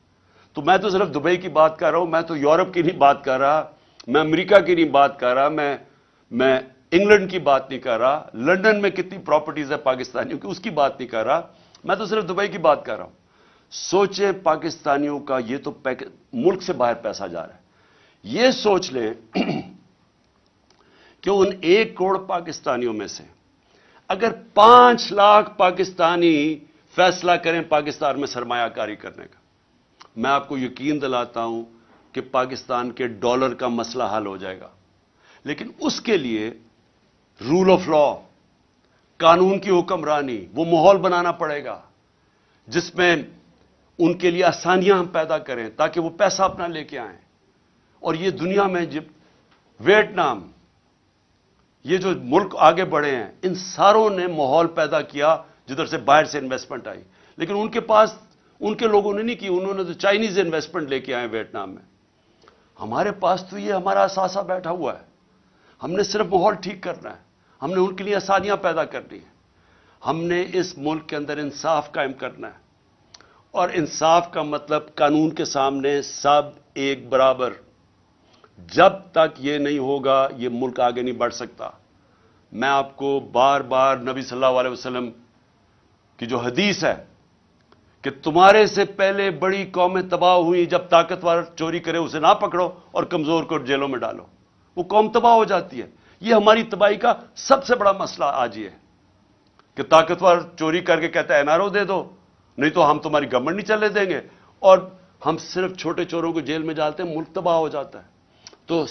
تو میں تو صرف دبئی کی بات کر رہا ہوں، میں تو یورپ کی نہیں بات کر رہا، میں امریکہ کی نہیں بات کر رہا، میں انگلینڈ کی بات نہیں کر رہا، لندن میں کتنی پراپرٹیز ہے پاکستانیوں کی اس کی بات نہیں کر رہا، میں تو صرف دبئی کی بات کر رہا ہوں. سوچیں پاکستانیوں کا یہ تو ملک سے باہر پیسہ جا رہا ہے. یہ سوچ لیں کہ ان 1 کروڑ پاکستانیوں میں سے اگر 5 لاکھ پاکستانی فیصلہ کریں پاکستان میں سرمایہ کاری کرنے کا، میں آپ کو یقین دلاتا ہوں کہ پاکستان کے ڈالر کا مسئلہ حل ہو جائے گا. لیکن اس کے لیے رول آف لا، قانون کی حکمرانی، وہ ماحول بنانا پڑے گا جس میں ان کے لیے آسانیاں ہم پیدا کریں تاکہ وہ پیسہ اپنا لے کے آئیں. اور یہ دنیا میں جب ویتنام، یہ جو ملک آگے بڑھے ہیں، ان ساروں نے ماحول پیدا کیا جدھر سے باہر سے انویسٹمنٹ آئی. لیکن ان کے پاس ان کے لوگوں نے نہیں کی، انہوں نے تو چائنیز انویسٹمنٹ لے کے آئے ویتنام میں. ہمارے پاس تو یہ ہمارا اثاثہ بیٹھا ہوا ہے، ہم نے صرف ماحول ٹھیک کرنا ہے، ہم نے ان کے لیے آسانیاں پیدا کرنی ہیں. ہم نے اس ملک کے اندر انصاف قائم کرنا ہے، اور انصاف کا مطلب قانون کے سامنے سب ایک برابر. جب تک یہ نہیں ہوگا یہ ملک آگے نہیں بڑھ سکتا. میں آپ کو بار بار نبی صلی اللہ علیہ وسلم کی جو حدیث ہے کہ تمہارے سے پہلے بڑی قومیں تباہ ہوئی، جب طاقتور چوری کرے اسے نہ پکڑو اور کمزور کو جیلوں میں ڈالو، وہ قوم تباہ ہو جاتی ہے. یہ ہماری تباہی کا سب سے بڑا مسئلہ آج یہ ہے کہ طاقتور چوری کر کے کہتا ہے NRO دے دو، نہیں تو ہم تمہاری گورنمنٹ نہیں چلے دیں گے، اور ہم صرف چھوٹے چوروں کو جیل میں ڈالتے ہیں، ملک تباہ ہو جاتا ہے. تو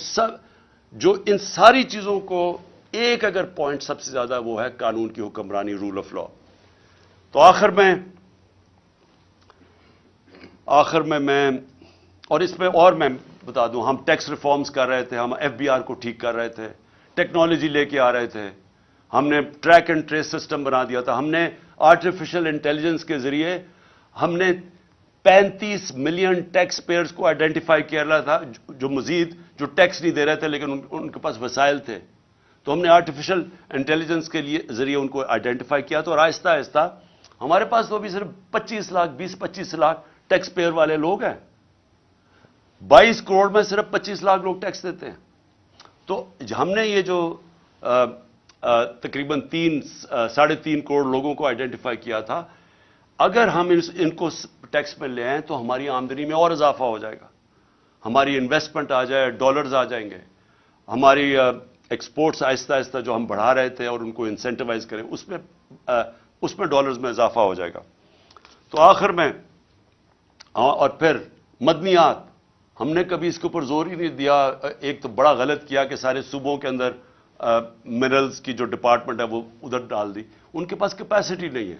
جو ان ساری چیزوں کو ایک اگر پوائنٹ سب سے زیادہ وہ ہے قانون کی حکمرانی، رول آف لا. تو آخر میں اور اس میں اور میں بتا دوں، ہم ٹیکس ریفارمز کر رہے تھے، ہم FBR کو ٹھیک کر رہے تھے، ٹیکنالوجی لے کے آ رہے تھے، ہم نے ٹریک اینڈ ٹریس سسٹم بنا دیا تھا، ہم نے آرٹیفیشل انٹیلیجنس کے ذریعے ہم نے 35 ملین ٹیکس پیئرز کو آئیڈینٹیفائی کیا رہا تھا جو مزید جو ٹیکس نہیں دے رہے تھے لیکن ان کے پاس وسائل تھے. تو ہم نے آرٹیفیشل انٹیلیجنس کے ذریعے ان کو آئیڈینٹیفائی کیا تھا، اور آہستہ آہستہ ہمارے پاس تو ابھی صرف 25 لاکھ ٹیکس پیئر والے لوگ ہیں. 22 کروڑ میں صرف 25 لاکھ لوگ ٹیکس دیتے ہیں. تو ہم نے یہ جو تقریباً 3.5 کروڑ لوگوں کو آئیڈینٹیفائی کیا تھا، اگر ہم ان کو ٹیکس میں لے آئیں تو ہماری آمدنی میں اور اضافہ ہو جائے گا، ہماری انویسٹمنٹ آ جائے، ڈالرز آ جائیں گے، ہماری ایکسپورٹس آہستہ آہستہ جو ہم بڑھا رہے تھے اور ان کو انسینٹیوائز کریں اس میں ڈالرز میں اضافہ ہو جائے گا. تو آخر میں اور پھر مدنیات، ہم نے کبھی اس کے اوپر زور ہی نہیں دیا. ایک تو بڑا غلط کیا کہ سارے صوبوں کے اندر منرلز کی جو ڈپارٹمنٹ ہے وہ ادھر ڈال دی. ان کے پاس کیپیسٹی نہیں ہے.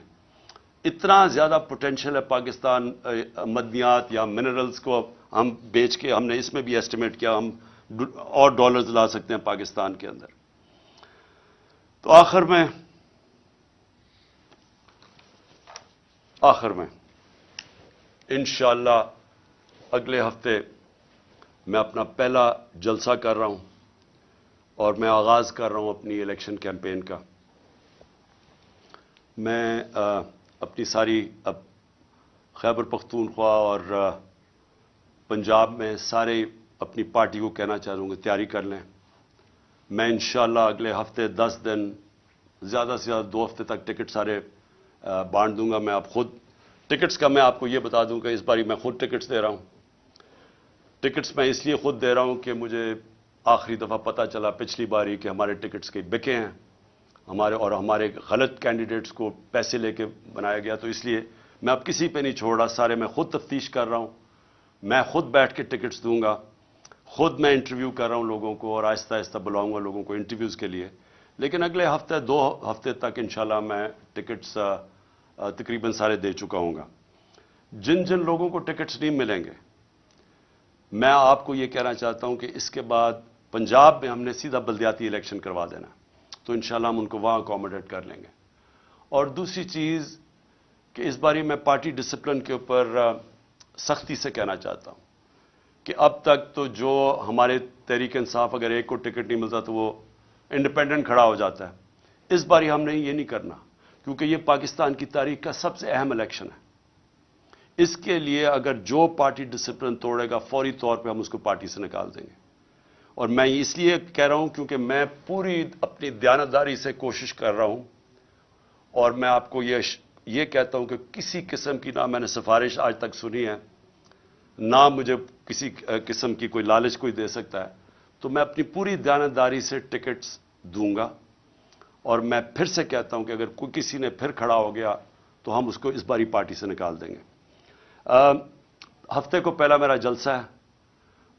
اتنا زیادہ پوٹینشیل ہے پاکستان مدنیات یا منرلز کو ہم بیچ کے، ہم نے اس میں بھی ایسٹیمیٹ کیا ہم اور ڈالرز لا سکتے ہیں پاکستان کے اندر. تو آخر میں انشاءاللہ اگلے ہفتے میں اپنا پہلا جلسہ کر رہا ہوں اور میں آغاز کر رہا ہوں اپنی الیکشن کیمپین کا. میں اپنی ساری خیبر پختونخوا اور پنجاب میں سارے اپنی پارٹی کو کہنا چاہوں گا تیاری کر لیں. میں انشاءاللہ اگلے ہفتے 10 دن زیادہ سے زیادہ 2 ہفتے تک ٹکٹ سارے بانٹ دوں گا. میں اب خود ٹکٹس کا میں آپ کو یہ بتا دوں کہ اس باری میں خود ٹکٹس دے رہا ہوں. ٹکٹس میں اس لیے خود دے رہا ہوں کہ مجھے آخری دفعہ پتہ چلا پچھلی باری کہ ہمارے ٹکٹس کے بکے ہیں ہمارے غلط کینڈیڈیٹس کو پیسے لے کے بنایا گیا. تو اس لیے میں اب کسی پہ نہیں چھوڑ رہا, سارے میں خود تفتیش کر رہا ہوں. میں خود بیٹھ کے ٹکٹس دوں گا, خود میں انٹرویو کر رہا ہوں لوگوں کو, اور آہستہ آہستہ بلاؤں گا لوگوں کو انٹرویوز کے لیے. لیکن اگلے ہفتے 2 ہفتے تک انشاءاللہ میں ٹکٹس تقریباً سارے دے چکا ہوں گا. جن جن لوگوں کو ٹکٹس نہیں ملیں گے, میں آپ کو یہ کہنا چاہتا ہوں کہ اس کے بعد پنجاب میں ہم نے سیدھا بلدیاتی الیکشن کروا دینا, تو انشاءاللہ ہم ان کو وہاں اکوموڈیٹ کر لیں گے. اور دوسری چیز کہ اس باری میں پارٹی ڈسپلن کے اوپر سختی سے کہنا چاہتا ہوں کہ اب تک تو جو ہمارے تحریک انصاف اگر ایک کو ٹکٹ نہیں ملتا تو وہ انڈیپینڈنٹ کھڑا ہو جاتا ہے. اس باری ہم نے یہ نہیں کرنا, کیونکہ یہ پاکستان کی تاریخ کا سب سے اہم الیکشن ہے. اس کے لیے اگر جو پارٹی ڈسپلن توڑے گا فوری طور پہ ہم اس کو پارٹی سے نکال دیں گے. اور میں اس لیے کہہ رہا ہوں کیونکہ میں پوری اپنی دیانتداری سے کوشش کر رہا ہوں, اور میں آپ کو یہ کہتا ہوں کہ کسی قسم کی نہ میں نے سفارش آج تک سنی ہے, نہ مجھے کسی قسم کی کوئی لالچ کوئی دے سکتا ہے. تو میں اپنی پوری دیانتداری سے ٹکٹس دوں گا, اور میں پھر سے کہتا ہوں کہ اگر کوئی کسی نے پھر کھڑا ہو گیا تو ہم اس کو اس باری پارٹی سے نکال دیں گے. ہفتے کو پہلا میرا جلسہ ہے,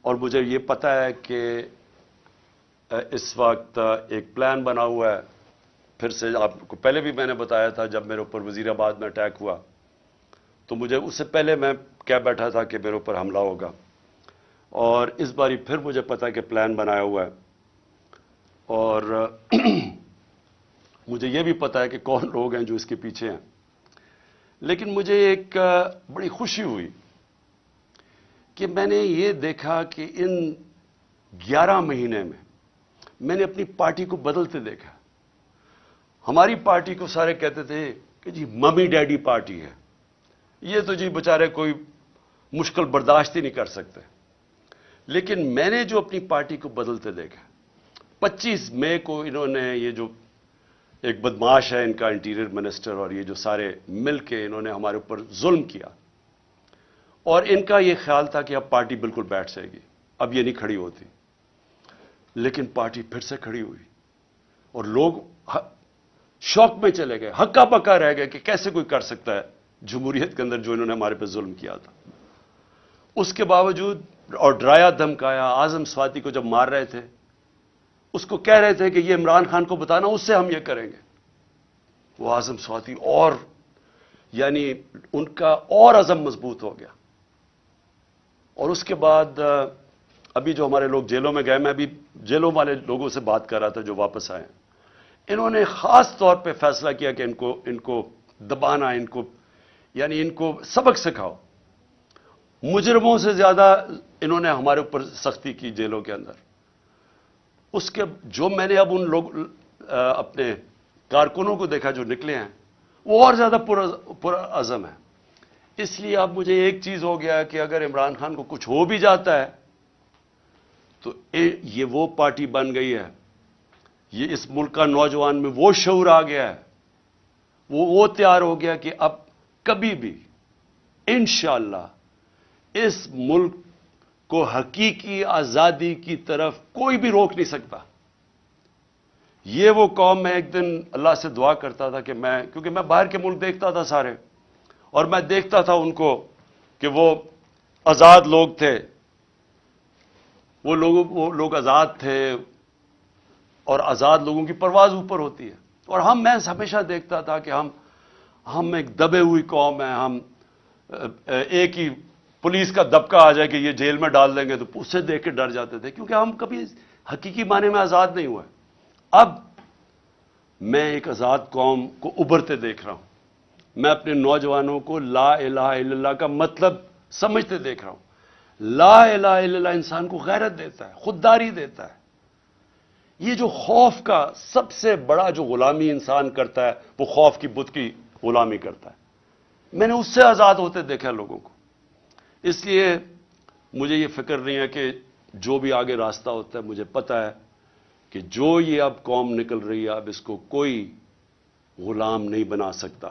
اور مجھے یہ پتہ ہے کہ اس وقت ایک پلان بنا ہوا ہے. پھر سے آپ کو پہلے بھی میں نے بتایا تھا, جب میرے اوپر وزیر آباد میں اٹیک ہوا تو مجھے اس سے پہلے میں کہہ بیٹھا تھا کہ میرے اوپر حملہ ہوگا, اور اس باری پھر مجھے پتا کہ پلان بنایا ہوا ہے. اور مجھے یہ بھی پتا ہے کہ کون لوگ ہیں جو اس کے پیچھے ہیں. لیکن مجھے ایک بڑی خوشی ہوئی کہ میں نے یہ دیکھا کہ ان 11 مہینے میں نے اپنی پارٹی کو بدلتے دیکھا. ہماری پارٹی کو سارے کہتے تھے کہ جی ممی ڈیڈی پارٹی ہے, یہ تو جی بچارے کوئی مشکل برداشت ہی نہیں کر سکتے. لیکن میں نے جو اپنی پارٹی کو بدلتے دیکھا, 25 مئی کو انہوں نے یہ جو ایک بدماش ہے ان کا انٹیریئر منسٹر, اور یہ جو سارے مل کے انہوں نے ہمارے اوپر ظلم کیا, اور ان کا یہ خیال تھا کہ اب پارٹی بالکل بیٹھ جائے گی, اب یہ نہیں کھڑی ہوتی. لیکن پارٹی پھر سے کھڑی ہوئی, اور لوگ شوق میں چلے گئے, ہکا پکا رہ گئے کہ کیسے کوئی کر سکتا ہے جمہوریت کے اندر جو انہوں نے ہمارے پہ ظلم کیا تھا. اس کے باوجود اور ڈرایا دھمکایا, اعظم سواتی کو جب مار رہے تھے اس کو کہہ رہے تھے کہ یہ عمران خان کو بتانا, اس سے ہم یہ کریں گے. وہ اعظم سواتی اور یعنی ان کا اور عزم مضبوط ہو گیا. اور اس کے بعد ابھی جو ہمارے لوگ جیلوں میں گئے, میں ابھی جیلوں والے لوگوں سے بات کر رہا تھا جو واپس آئے, انہوں نے خاص طور پہ فیصلہ کیا کہ ان کو دبانا, یعنی ان کو سبق سکھاؤ. مجرموں سے زیادہ انہوں نے ہمارے اوپر سختی کی جیلوں کے اندر. اس کے جو میں نے اب ان لوگ اپنے کارکنوں کو دیکھا جو نکلے ہیں, وہ اور زیادہ پورا عزم ہے. اس لیے اب مجھے ایک چیز ہو گیا کہ اگر عمران خان کو کچھ ہو بھی جاتا ہے تو یہ وہ پارٹی بن گئی ہے, یہ اس ملک کا نوجوان میں وہ شعور آ گیا ہے, وہ تیار ہو گیا کہ اب کبھی بھی انشاءاللہ اس ملک کو حقیقی آزادی کی طرف کوئی بھی روک نہیں سکتا. یہ وہ قوم, میں ایک دن اللہ سے دعا کرتا تھا کہ کیونکہ میں باہر کے ملک دیکھتا تھا سارے, اور میں دیکھتا تھا ان کو کہ وہ آزاد لوگ تھے, وہ لوگ آزاد تھے, اور آزاد لوگوں کی پرواز اوپر ہوتی ہے. اور میں ہمیشہ دیکھتا تھا کہ ہم ایک دبے ہوئی قوم ہیں, ہم ایک ہی پولیس کا دبکا آ جائے کہ یہ جیل میں ڈال دیں گے تو اس سے دیکھ کے ڈر جاتے تھے, کیونکہ ہم کبھی حقیقی معنی میں آزاد نہیں ہوئے. اب میں ایک آزاد قوم کو ابھرتے دیکھ رہا ہوں. میں اپنے نوجوانوں کو لا الہ الا اللہ کا مطلب سمجھتے دیکھ رہا ہوں. لا الہ الا اللہ انسان کو غیرت دیتا ہے, خودداری دیتا ہے. یہ جو خوف کا سب سے بڑا جو غلامی انسان کرتا ہے, وہ خوف کی بت کی غلامی کرتا ہے. میں نے اس سے آزاد ہوتے دیکھا لوگوں کو. اس لیے مجھے یہ فکر نہیں ہے کہ جو بھی آگے راستہ ہوتا ہے, مجھے پتا ہے کہ جو یہ اب قوم نکل رہی ہے اب اس کو کوئی غلام نہیں بنا سکتا.